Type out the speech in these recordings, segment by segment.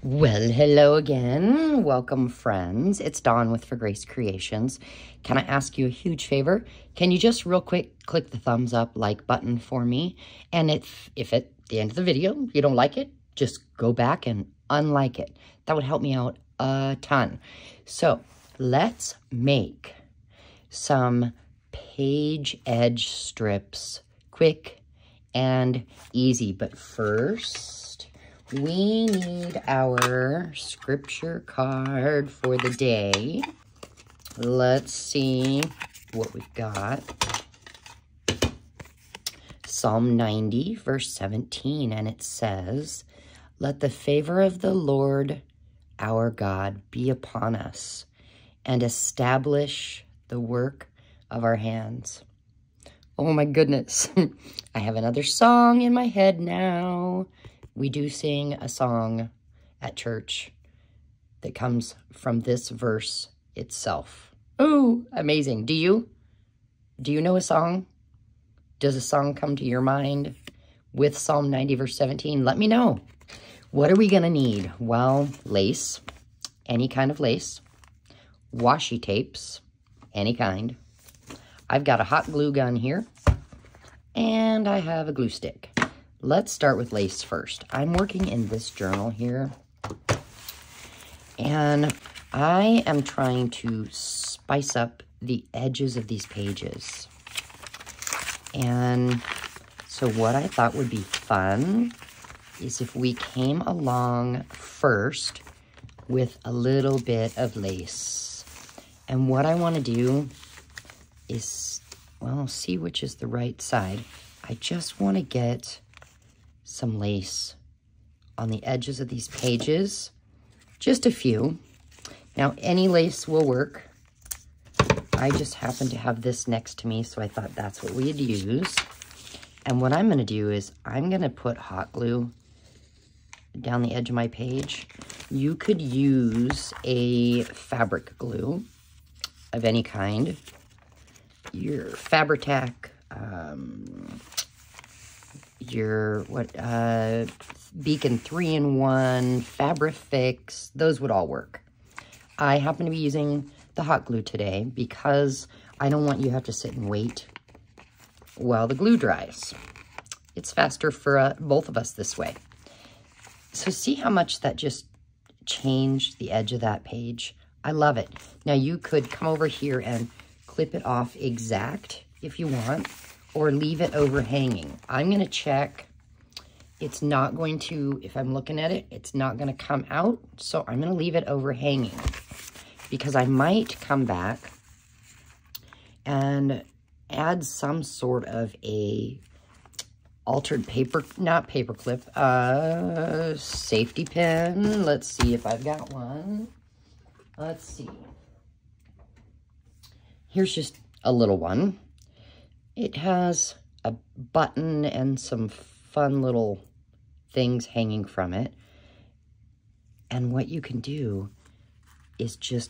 Well, hello again. Welcome, friends. It's Dawn with For Grace Creations. Can I ask you a huge favor? Can you just real quick click the thumbs up like button for me? And if at the end of the video you don't like it, just go back and unlike it. That would help me out a ton. So let's make some page edge strips quick and easy. But first, we need our scripture card for the day. Let's see what we've got. Psalm 90, verse 17, and it says, "Let the favor of the Lord our God be upon us, and establish the work of our hands." Oh my goodness. I have another song in my head now. We do sing a song at church that comes from this verse itself. Oh, amazing. Do you? Do you know a song? Does a song come to your mind with Psalm 90, verse 17? Let me know. What are we going to need? Well, lace, any kind of lace, washi tapes, any kind. I've got a hot glue gun here, and I have a glue stick. Let's start with lace first. I'm working in this journal here, and I am trying to spice up the edges of these pages. And so what I thought would be fun is if we came along first with a little bit of lace. And what I want to do is, well, see which is the right side. I just want to get some lace on the edges of these pages, just a few. Now, any lace will work. I just happen to have this next to me, so I thought that's what we'd use. And what I'm going to do is I'm going to put hot glue down the edge of my page. You could use a fabric glue of any kind. Your Fabri-Tac, your Beacon 3-in-1, Fabri-Fix, those would all work. I happen to be using the hot glue today because I don't want you to have to sit and wait while the glue dries. It's faster for both of us this way. So see how much that just changed the edge of that page? I love it. Now you could come over here and clip it off exact if you want, or leave it overhanging. I'm going to check. It's not going to, if I'm looking at it, it's not going to come out. So I'm going to leave it overhanging because I might come back and add some sort of a altered paper, not paper clip, safety pin. Let's see if I've got one. Let's see. Here's just a little one. It has a button and some fun little things hanging from it. And what you can do is just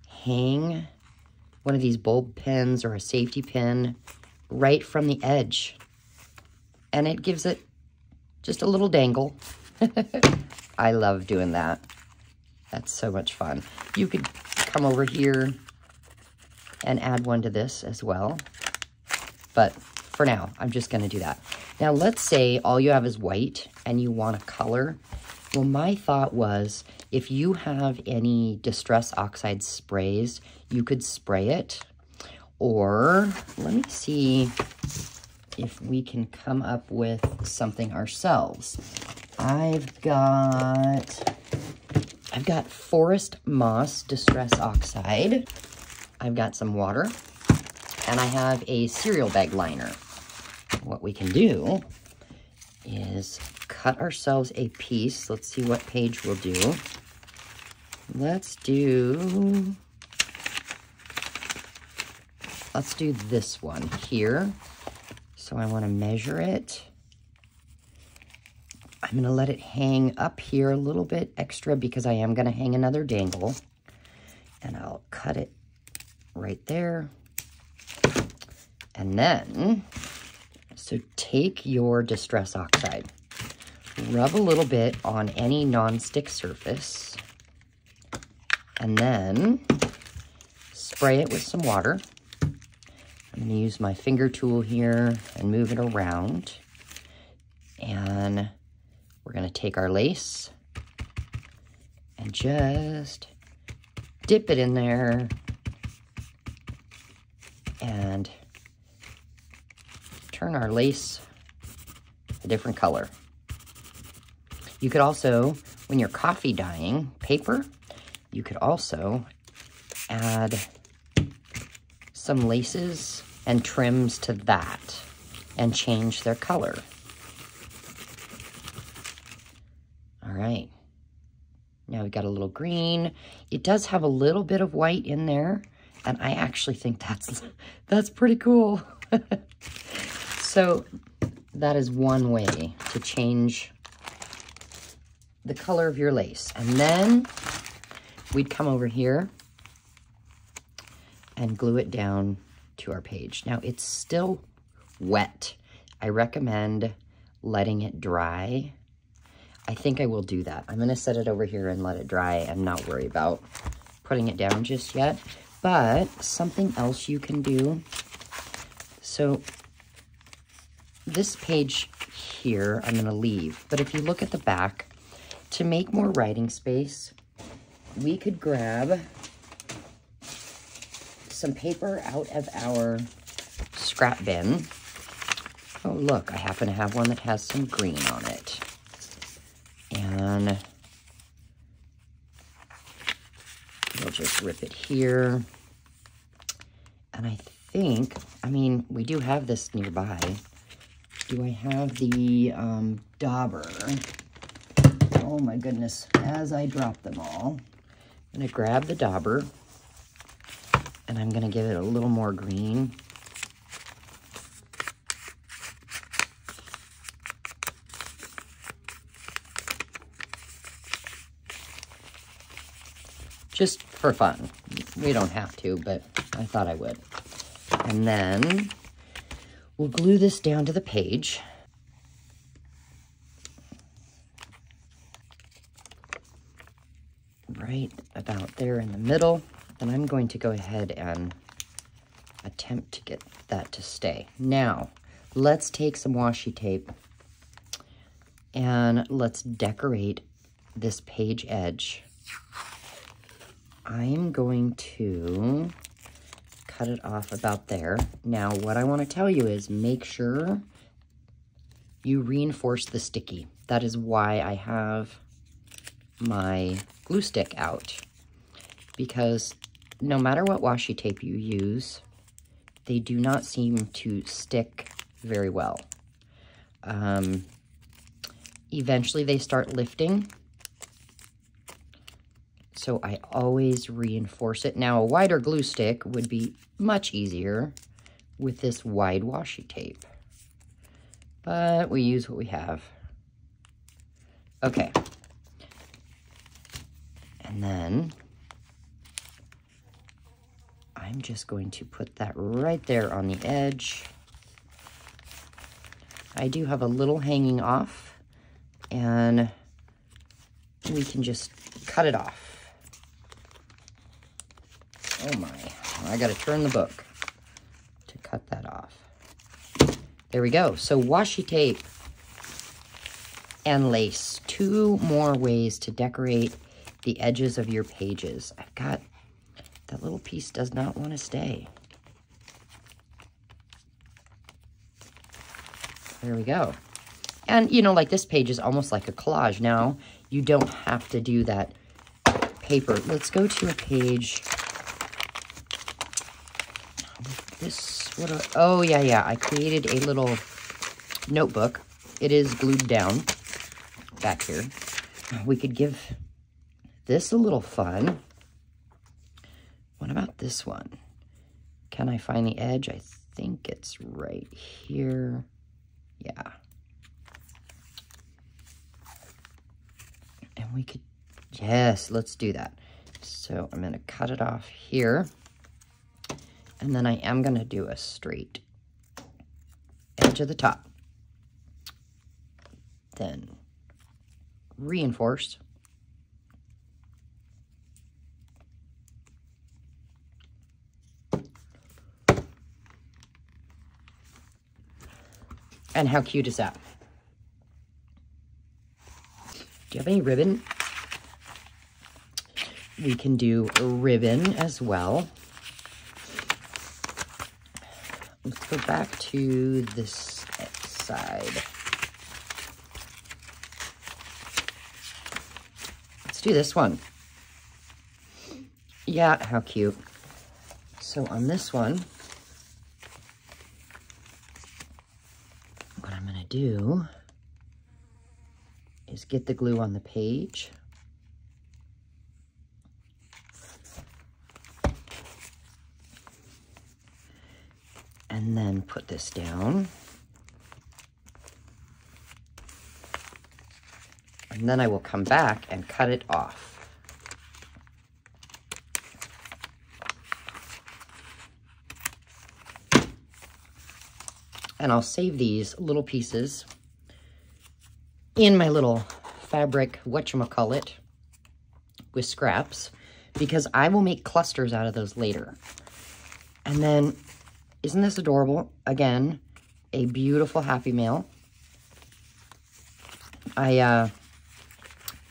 hang one of these bulb pins or a safety pin right from the edge. And it gives it just a little dangle. I love doing that. That's so much fun. You could come over here and add one to this as well. But for now, I'm just going to do that. Now, let's say all you have is white and you want a color. Well, my thought was if you have any Distress Oxide sprays, you could spray it. Or let me see if we can come up with something ourselves. I've got Forest Moss Distress Oxide. I've got some water. And I have a cereal bag liner. What we can do is cut ourselves a piece. Let's see what page we'll do. Let's do this one here. So I want to measure it. I'm going to let it hang up here a little bit extra because I am going to hang another dangle. And I'll cut it right there. And then, so take your Distress Oxide, rub a little bit on any non-stick surface, and then spray it with some water. I'm going to use my finger tool here and move it around. And we're going to take our lace and just dip it in there and turn our lace a different color. You could also, when you're coffee dyeing paper, you could also add some laces and trims to that and change their color. All right. Now we got a little green. It does have a little bit of white in there, and I actually think that's pretty cool. So that is one way to change the color of your lace. And then we'd come over here and glue it down to our page. Now it's still wet. I recommend letting it dry. I think I will do that. I'm gonna set it over here and let it dry and not worry about putting it down just yet. But something else you can do. So this page here, I'm gonna leave. But if you look at the back, to make more writing space, we could grab some paper out of our scrap bin. Oh, look, I happen to have one that has some green on it. And we'll just rip it here. And I think, I mean, we do have this nearby. Do I have the dauber? Oh my goodness, as I drop them all, I'm gonna grab the dauber and I'm gonna give it a little more green. Just for fun. We don't have to, but I thought I would. And then we'll glue this down to the page. Right about there in the middle. And I'm going to go ahead and attempt to get that to stay. Now, let's take some washi tape and let's decorate this page edge. I'm going to cut it off about there. Now, what I want to tell you is make sure you reinforce the sticky. That is why I have my glue stick out, because no matter what washi tape you use, they do not seem to stick very well. Eventually they start lifting, so I always reinforce it. Now, a wider glue stick would be much easier with this wide washi tape, but we use what we have. Okay. And then I'm just going to put that right there on the edge. I do have a little hanging off, and we can just cut it off. Oh my, I gotta turn the book to cut that off. There we go. So washi tape and lace, 2 more ways to decorate the edges of your pages. I've got, that little piece does not want to stay. There we go. And, you know, like this page is almost like a collage. Now, you don't have to do that paper. Let's go to a page. Oh, yeah. I created a little notebook. It is glued down back here. We could give this a little fun. What about this one? Can I find the edge? I think it's right here. Yeah. And we could, yes, let's do that. So I'm going to cut it off here. And then I am going to do a straight edge of the top. Then reinforced. And how cute is that? Do you have any ribbon? We can do a ribbon as well. Let's go back to this side. Let's do this one. Yeah, how cute. So on this one, what I'm gonna do is get the glue on the page. And then put this down. And then I will come back and cut it off. And I'll save these little pieces in my little fabric, whatchamacallit, with scraps, because I will make clusters out of those later. And then, isn't this adorable? Again, a beautiful Happy Mail. I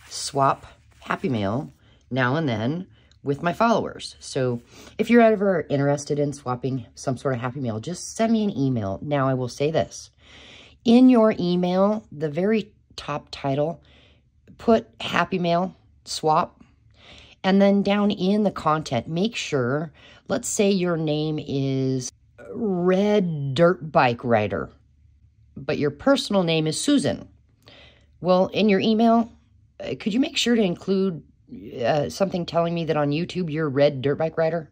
swap Happy Mail now and then with my followers. So if you're ever interested in swapping some sort of Happy Mail, just send me an email. Now I will say this. In your email, the very top title, put Happy Mail swap. And then down in the content, make sure, let's say your name is Red Dirt Bike Rider, but your personal name is Susan. Well, in your email, could you make sure to include something telling me that on YouTube you're Red Dirt Bike Rider?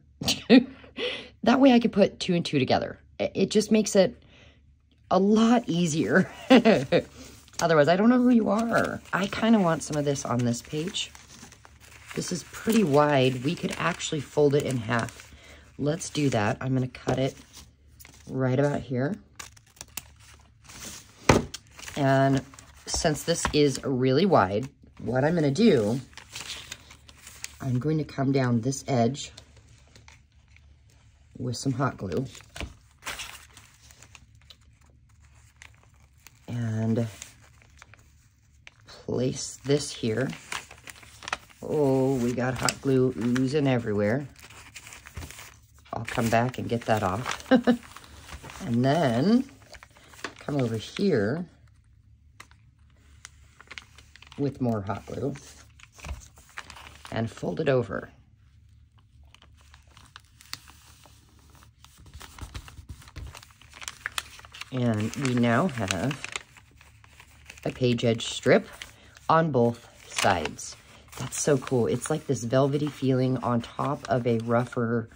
That way I could put 2 and 2 together. It just makes it a lot easier. Otherwise, I don't know who you are. I kind of want some of this on this page. This is pretty wide. We could actually fold it in half. Let's do that. I'm going to cut it right about here. And since this is really wide, what I'm going to do, I'm going to come down this edge with some hot glue. And place this here. Oh, we got hot glue oozing everywhere. I'll come back and get that off. And then come over here with more hot glue and fold it over. And we now have a page edge strip on both sides. That's so cool. It's like this velvety feeling on top of a rougher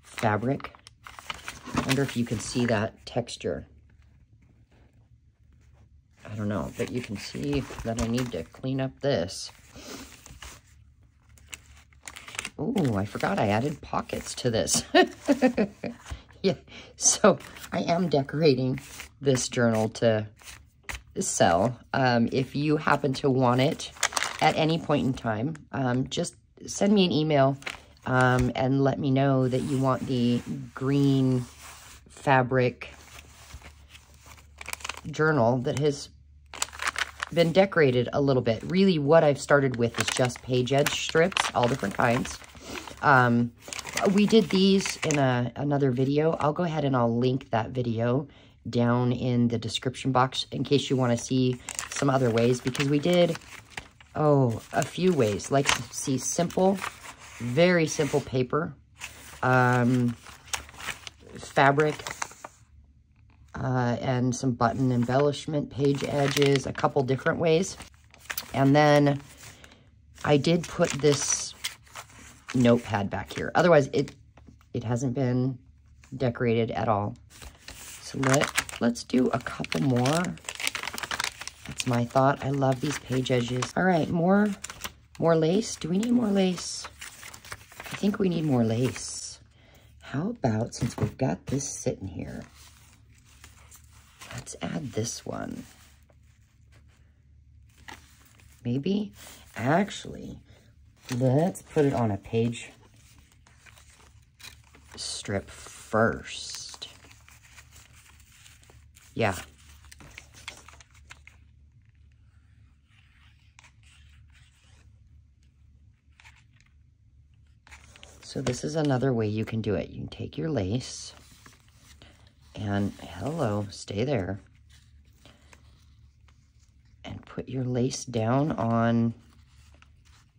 fabric. I wonder if you can see that texture. I don't know, but you can see that I need to clean up this. Oh, I forgot I added pockets to this. Yeah, so I am decorating this journal to sell. If you happen to want it at any point in time, just send me an email and let me know that you want the green fabric journal that has been decorated a little bit. Really, what I've started with is just page edge strips, all different kinds. We did these in another video. I'll go ahead and I'll link that video down in the description box in case you want to see some other ways, because we did, a few ways. Like, see, simple, very simple paper, fabric, and some button embellishment, page edges, a couple different ways. And then I did put this notepad back here. Otherwise, it hasn't been decorated at all. So let's do a couple more. That's my thought. I love these page edges. All right, more lace. Do we need more lace? I think we need more lace. How about, since we've got this sitting here, let's add this one. maybe. Actually, let's put it on a page strip first. Yeah. So this is another way you can do it. You can take your lace and, hello, stay there. And put your lace down on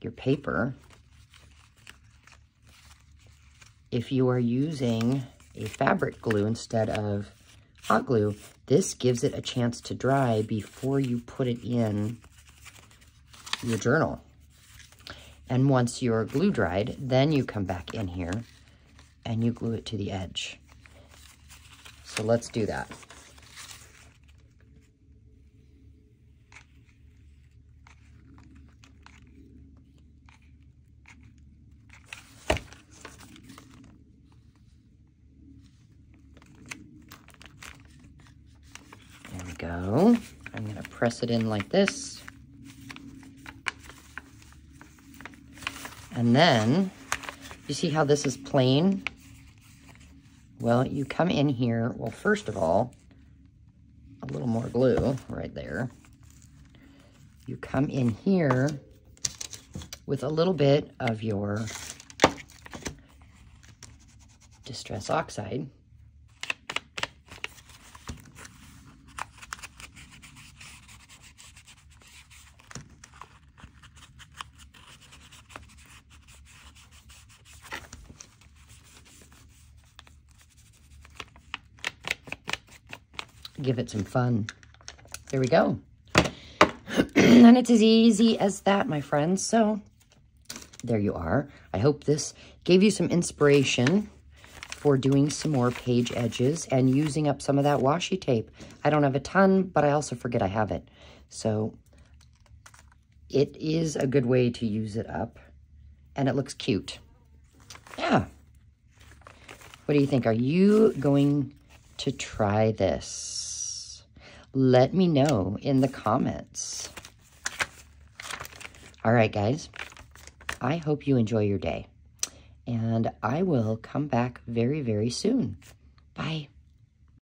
your paper. If you are using a fabric glue instead of hot glue, this gives it a chance to dry before you put it in your journal. And once your glue dried, then you come back in here and you glue it to the edge. So let's do that. There we go. I'm going to press it in like this. And then, you see how this is plain? Well, you come in here, well, first of all, a little more glue right there. You come in here with a little bit of your Distress Oxide. Give it some fun. There we go. And it's as easy as that, my friends. So there you are. I hope this gave you some inspiration for doing some more page edges and using up some of that washi tape. I don't have a ton, but I also forget I have it. So it is a good way to use it up, and it looks cute. Yeah. What do you think? Are you going to try this? Let me know in the comments. All right, guys. I hope you enjoy your day. And I will come back very, very soon. Bye.